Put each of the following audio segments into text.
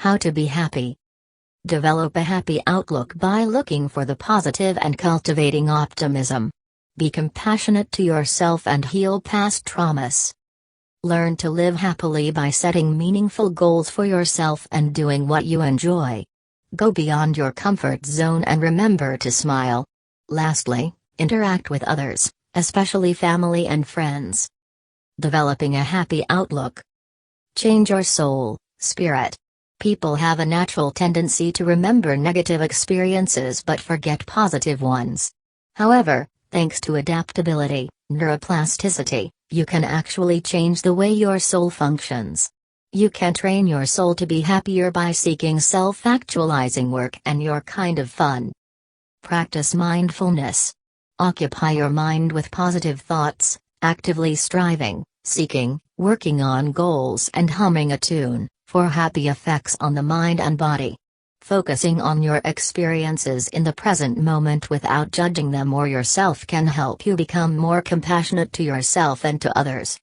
How to be happy. Develop a happy outlook by looking for the positive and cultivating optimism. Be compassionate to yourself and heal past traumas. Learn to live happily by setting meaningful goals for yourself and doing what you enjoy. Go beyond your comfort zone and remember to smile. Lastly, interact with others, especially family and friends. Developing a happy outlook. Change your soul, spirit. People have a natural tendency to remember negative experiences but forget positive ones. However, thanks to adaptability, neuroplasticity, you can actually change the way your soul functions. You can train your soul to be happier by seeking self-actualizing work and your kind of fun. Practice mindfulness. Occupy your mind with positive thoughts, actively striving, seeking, working on goals and humming a tune, for happy effects on the mind and body. Focusing on your experiences in the present moment without judging them or yourself can help you become more compassionate to yourself and to others.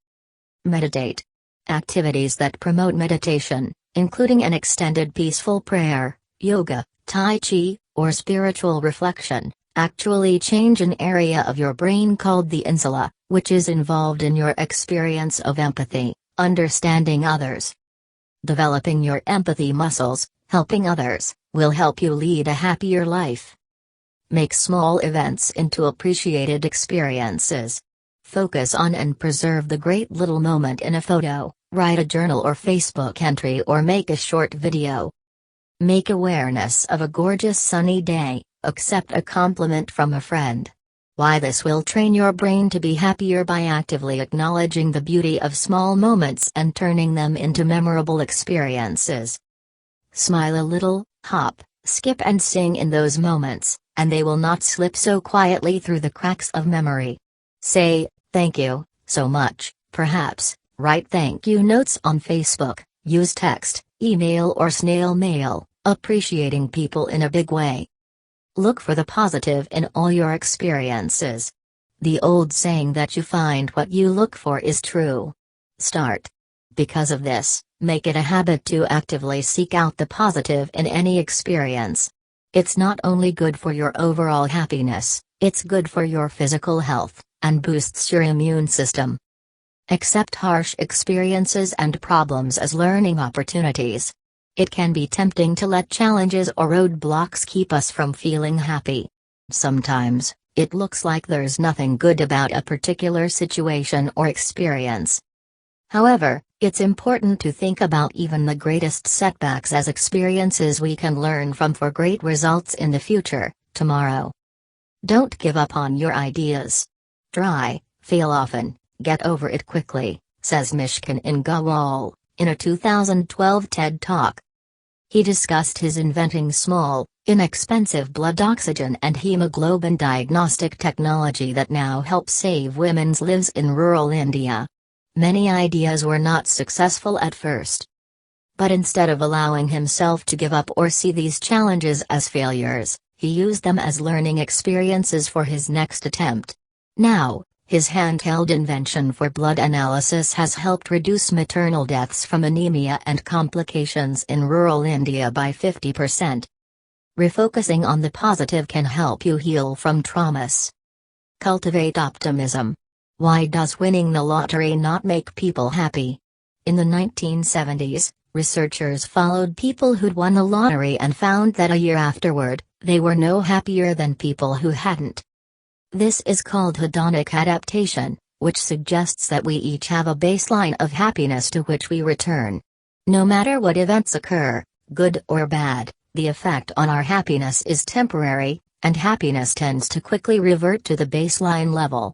Meditate. Activities that promote meditation, including an extended peaceful prayer, yoga, tai chi, or spiritual reflection, actually change an area of your brain called the insula, which is involved in your experience of empathy, understanding others. Developing your empathy muscles, helping others, will help you lead a happier life. Make small events into appreciated experiences. Focus on and preserve the great little moment in a photo, write a journal or Facebook entry or make a short video. Make awareness of a gorgeous sunny day, accept a compliment from a friend. Why this will train your brain to be happier by actively acknowledging the beauty of small moments and turning them into memorable experiences. Smile a little, hop, skip and sing in those moments, and they will not slip so quietly through the cracks of memory. Say, "Thank you, so much," perhaps, write thank you notes on Facebook, use text, email or snail mail, appreciating people in a big way. Look for the positive in all your experiences. The old saying that you find what you look for is true. Start. Because of this, make it a habit to actively seek out the positive in any experience. It's not only good for your overall happiness, it's good for your physical health, and boosts your immune system. Accept harsh experiences and problems as learning opportunities. It can be tempting to let challenges or roadblocks keep us from feeling happy. Sometimes, it looks like there's nothing good about a particular situation or experience. However, it's important to think about even the greatest setbacks as experiences we can learn from for great results in the future, tomorrow. Don't give up on your ideas. Try, fail often, get over it quickly, says Mishkin Ingawal, in a 2012 TED Talk. He discussed his inventing small, inexpensive blood oxygen and hemoglobin diagnostic technology that now helps save women's lives in rural India. Many ideas were not successful at first. But instead of allowing himself to give up or see these challenges as failures, he used them as learning experiences for his next attempt. Now, his handheld invention for blood analysis has helped reduce maternal deaths from anemia and complications in rural India by 50%. Refocusing on the positive can help you heal from traumas. Cultivate optimism. Why does winning the lottery not make people happy? In the 1970s, researchers followed people who'd won the lottery and found that a year afterward, they were no happier than people who hadn't. This is called hedonic adaptation, which suggests that we each have a baseline of happiness to which we return. No matter what events occur, good or bad, the effect on our happiness is temporary, and happiness tends to quickly revert to the baseline level.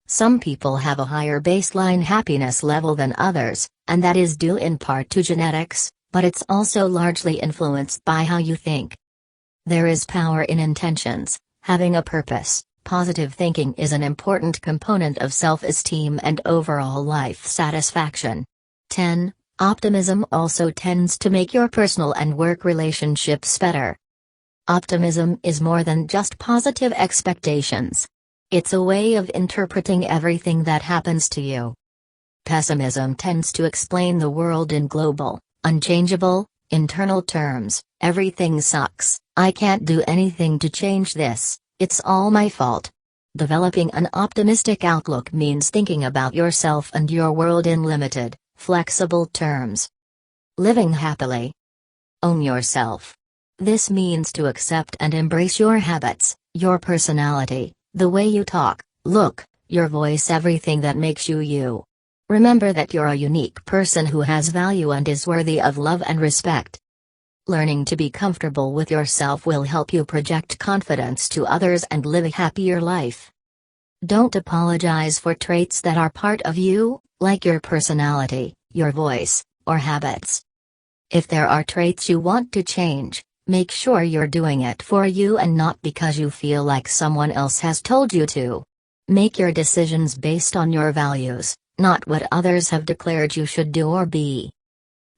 Some people have a higher baseline happiness level than others, and that is due in part to genetics, but it's also largely influenced by how you think. There is power in intentions, having a purpose. Positive thinking is an important component of self-esteem and overall life satisfaction. 10. Optimism also tends to make your personal and work relationships better. Optimism is more than just positive expectations. It's a way of interpreting everything that happens to you. Pessimism tends to explain the world in global, unchangeable, Internal terms: everything sucks, I can't do anything to change this, it's all my fault. Developing an optimistic outlook means thinking about yourself and your world in limited, flexible terms. Living happily. Own yourself. This means to accept and embrace your habits, your personality, the way you talk, look, your voice, everything that makes you you. Remember that you're a unique person who has value and is worthy of love and respect. Learning to be comfortable with yourself will help you project confidence to others and live a happier life. Don't apologize for traits that are part of you, like your personality, your voice, or habits. If there are traits you want to change, make sure you're doing it for you and not because you feel like someone else has told you to. Make your decisions based on your values, not what others have declared you should do or be.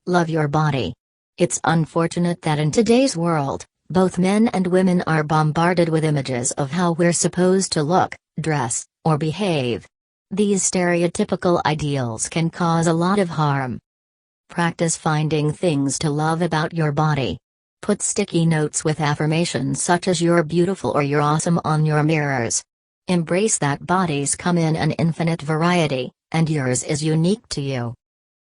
Love your body. It's unfortunate that in today's world, both men and women are bombarded with images of how we're supposed to look, dress, or behave. These stereotypical ideals can cause a lot of harm. Practice finding things to love about your body. Put sticky notes with affirmations such as "you're beautiful" or "you're awesome" on your mirrors. Embrace that bodies come in an infinite variety, and yours is unique to you.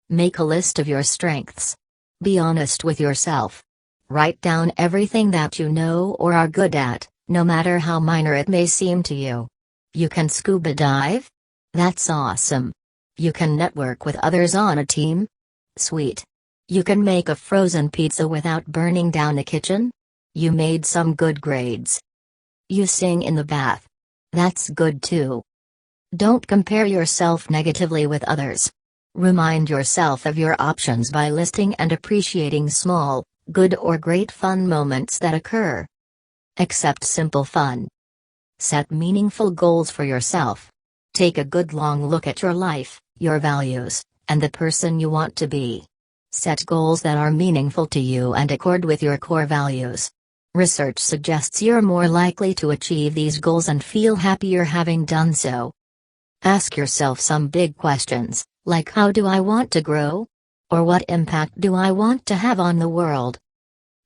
Make a list of your strengths. Be honest with yourself. Write down everything that you know or are good at, no matter how minor it may seem to you. You can scuba dive? That's awesome. You can network with others on a team? Sweet. You can make a frozen pizza without burning down the kitchen? You made some good grades. You sing in the bath. That's good too. Don't compare yourself negatively with others. Remind yourself of your options by listing and appreciating small, good or great fun moments that occur. Accept simple fun. Set meaningful goals for yourself. Take a good long look at your life, your values, and the person you want to be. Set goals that are meaningful to you and accord with your core values. Research suggests you're more likely to achieve these goals and feel happier having done so. Ask yourself some big questions, like how do I want to grow? Or what impact do I want to have on the world?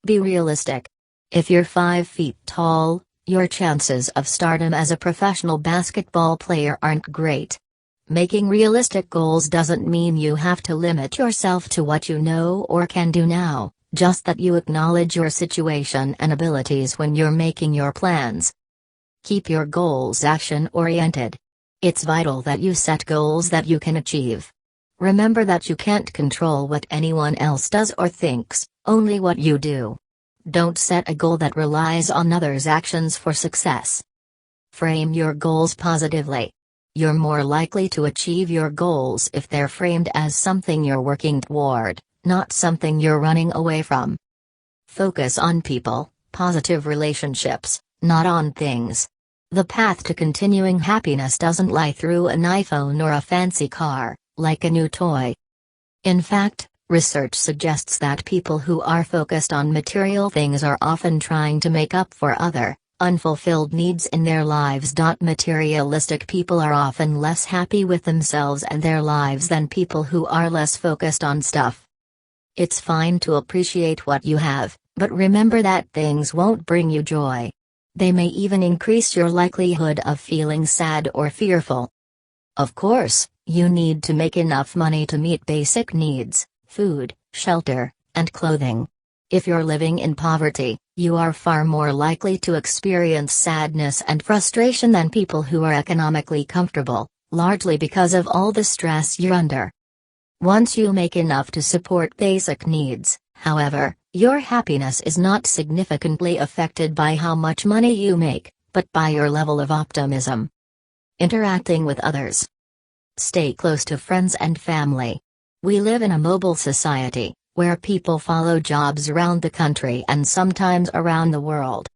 Be realistic. If you're 5 feet tall, your chances of stardom as a professional basketball player aren't great. Making realistic goals doesn't mean you have to limit yourself to what you know or can do now, just that you acknowledge your situation and abilities when you're making your plans. Keep your goals action-oriented. It's vital that you set goals that you can achieve. Remember that you can't control what anyone else does or thinks, only what you do. Don't set a goal that relies on others' actions for success. Frame your goals positively. You're more likely to achieve your goals if they're framed as something you're working toward, not something you're running away from. Focus on people, positive relationships, not on things. The path to continuing happiness doesn't lie through an iPhone or a fancy car, like a new toy. In fact, research suggests that people who are focused on material things are often trying to make up for other, unfulfilled needs in their lives. Materialistic people are often less happy with themselves and their lives than people who are less focused on stuff. It's fine to appreciate what you have, but remember that things won't bring you joy. They may even increase your likelihood of feeling sad or fearful. Of course, you need to make enough money to meet basic needs: food, shelter, and clothing. If you're living in poverty, you are far more likely to experience sadness and frustration than people who are economically comfortable, largely because of all the stress you're under. Once you make enough to support basic needs, however, your happiness is not significantly affected by how much money you make, but by your level of optimism. Interacting with others. Stay close to friends and family. We live in a mobile society, where people follow jobs around the country and sometimes around the world.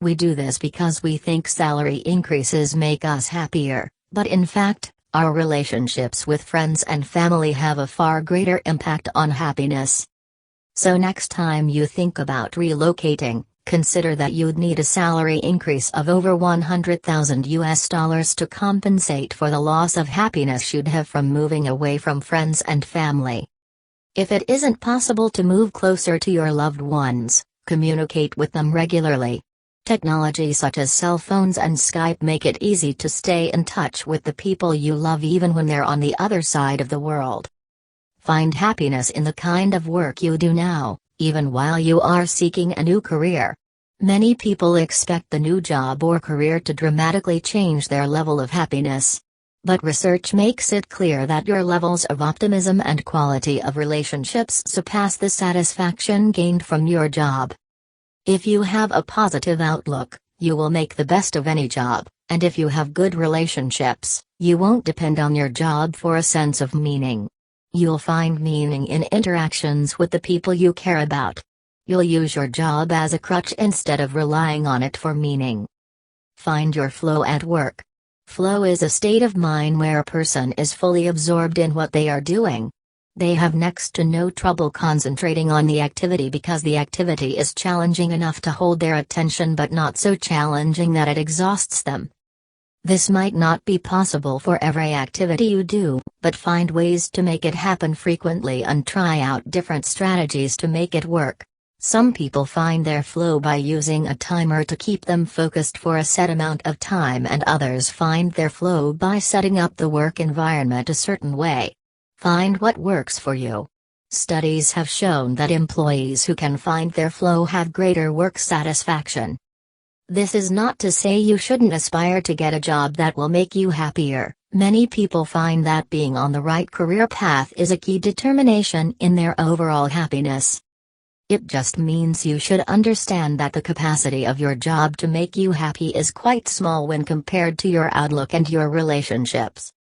We do this because we think salary increases make us happier, but in fact, our relationships with friends and family have a far greater impact on happiness. So next time you think about relocating, consider that you'd need a salary increase of over $100,000 to compensate for the loss of happiness you'd have from moving away from friends and family. If it isn't possible to move closer to your loved ones, communicate with them regularly. Technology such as cell phones and Skype make it easy to stay in touch with the people you love even when they're on the other side of the world. Find happiness in the kind of work you do now, even while you are seeking a new career. Many people expect the new job or career to dramatically change their level of happiness. But research makes it clear that your levels of optimism and quality of relationships surpass the satisfaction gained from your job. If you have a positive outlook, you will make the best of any job, and if you have good relationships, you won't depend on your job for a sense of meaning. You'll find meaning in interactions with the people you care about. You'll use your job as a crutch instead of relying on it for meaning. Find your flow at work. Flow is a state of mind where a person is fully absorbed in what they are doing. They have next to no trouble concentrating on the activity because the activity is challenging enough to hold their attention but not so challenging that it exhausts them. This might not be possible for every activity you do, but find ways to make it happen frequently and try out different strategies to make it work. Some people find their flow by using a timer to keep them focused for a set amount of time, and others find their flow by setting up the work environment a certain way. Find what works for you. Studies have shown that employees who can find their flow have greater work satisfaction. This is not to say you shouldn't aspire to get a job that will make you happier. Many people find that being on the right career path is a key determination in their overall happiness. It just means you should understand that the capacity of your job to make you happy is quite small when compared to your outlook and your relationships.